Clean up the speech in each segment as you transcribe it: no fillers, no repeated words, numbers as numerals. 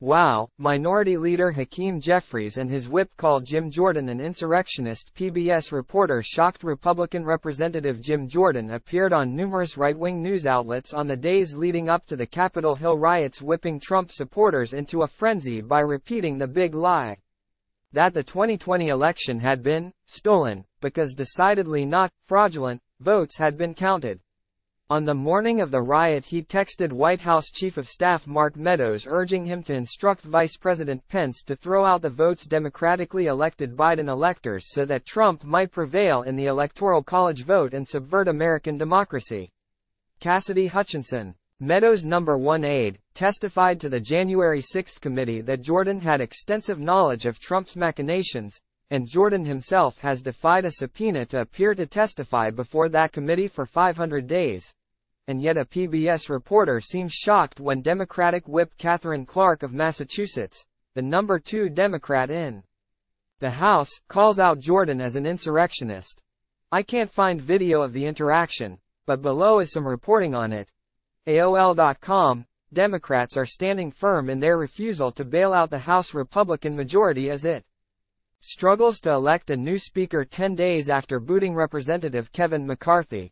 Wow, Minority Leader Hakeem Jeffries and his whip called Jim Jordan an insurrectionist. PBS reporter shocked Republican Representative Jim Jordan appeared on numerous right-wing news outlets on the days leading up to the Capitol Hill riots, whipping Trump supporters into a frenzy by repeating the big lie that the 2020 election had been stolen, because decidedly not fraudulent votes had been counted. On the morning of the riot, he texted White House Chief of Staff Mark Meadows urging him to instruct Vice President Pence to throw out the votes democratically elected Biden electors so that Trump might prevail in the Electoral College vote and subvert American democracy. Cassidy Hutchinson, Meadows' #1 aide, testified to the January 6 committee that Jordan had extensive knowledge of Trump's machinations, and Jordan himself has defied a subpoena to appear to testify before that committee for 500 days. And yet a PBS reporter seems shocked when Democratic Whip Katherine Clark of Massachusetts, the #2 Democrat in the House, calls out Jordan as an insurrectionist. I can't find video of the interaction, but below is some reporting on it. AOL.com, Democrats are standing firm in their refusal to bail out the House Republican majority as it struggles to elect a new speaker 10 days after booting Representative Kevin McCarthy.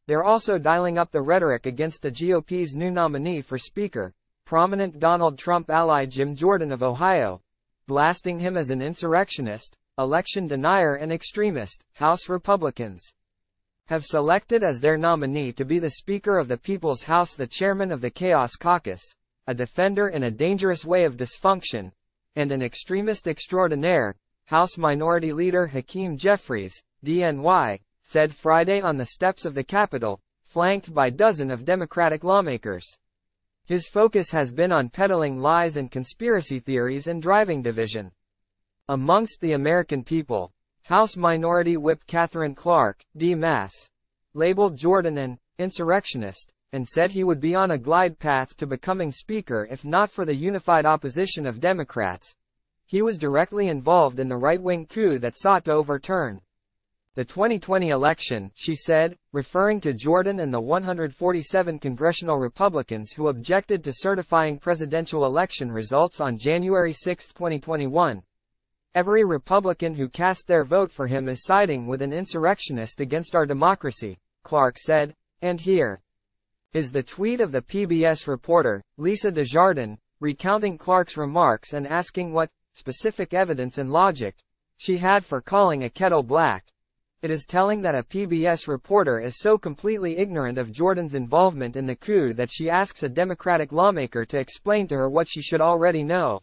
They're also dialing up the rhetoric against the GOP's new nominee for Speaker, prominent Donald Trump ally Jim Jordan of Ohio, blasting him as an insurrectionist, election denier and extremist. House Republicans have selected as their nominee to be the Speaker of the People's House the chairman of the Chaos Caucus, a defender in a dangerous way of dysfunction, and an extremist extraordinaire. House Minority Leader Hakeem Jeffries, DNY, said Friday on the steps of the Capitol, flanked by dozens of Democratic lawmakers. His focus has been on peddling lies and conspiracy theories and driving division amongst the American people. House Minority Whip Katherine Clark, D-Mass, labeled Jordan an insurrectionist, and said he would be on a glide path to becoming Speaker if not for the unified opposition of Democrats. He was directly involved in the right-wing coup that sought to overturn the 2020 election, she said, referring to Jordan and the 147 congressional Republicans who objected to certifying presidential election results on January 6, 2021. Every Republican who cast their vote for him is siding with an insurrectionist against our democracy, Clark said. And here is the tweet of the PBS reporter, Lisa Desjardins, recounting Clark's remarks and asking what specific evidence and logic she had for calling a kettle black. It is telling that a PBS reporter is so completely ignorant of Jordan's involvement in the coup that she asks a Democratic lawmaker to explain to her what she should already know.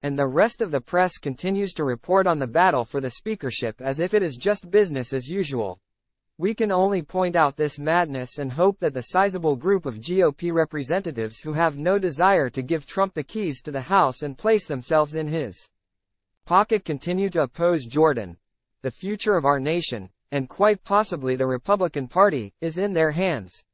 And the rest of the press continues to report on the battle for the speakership as if it is just business as usual. We can only point out this madness and hope that the sizable group of GOP representatives who have no desire to give Trump the keys to the House and place themselves in his pocket continue to oppose Jordan. The future of our nation, and quite possibly the Republican Party, is in their hands.